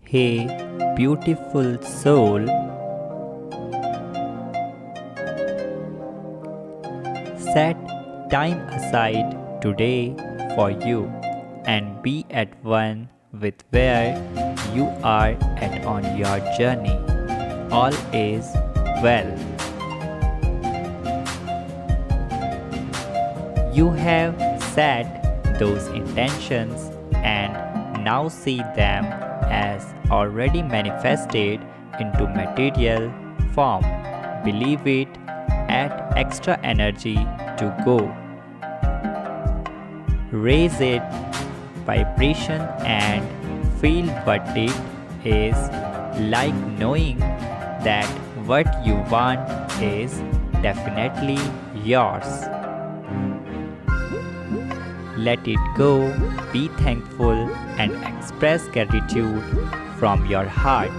Hey, beautiful soul, set time aside today for you and be at one with where you are at on your journey. All is well. You have set those intentions and now see them as already manifested into material form. Believe it, add extra energy to go. Raise it vibration and feel what it is like, knowing that what you want is definitely yours. Let it go, be thankful and express gratitude from your heart.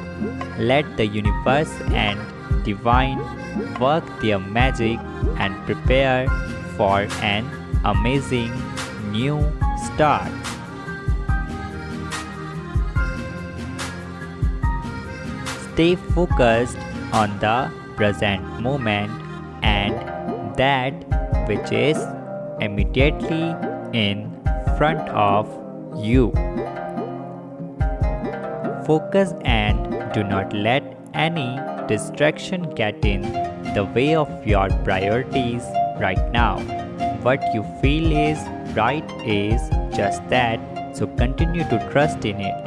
Let the universe and divine work their magic and prepare for an amazing new start. Stay focused on the present moment and that which is immediately in front of you. Focus and do not let any distraction get in the way of your priorities right now. What you feel is right is just that, so continue to trust in it.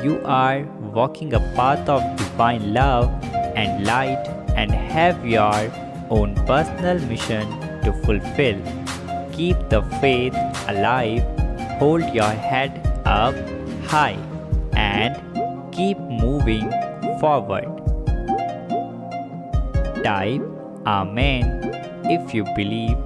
You are walking a path of divine love and light and have your own personal mission to fulfill. Keep the faith alive, hold your head up high, and keep moving forward. Type Amen if you believe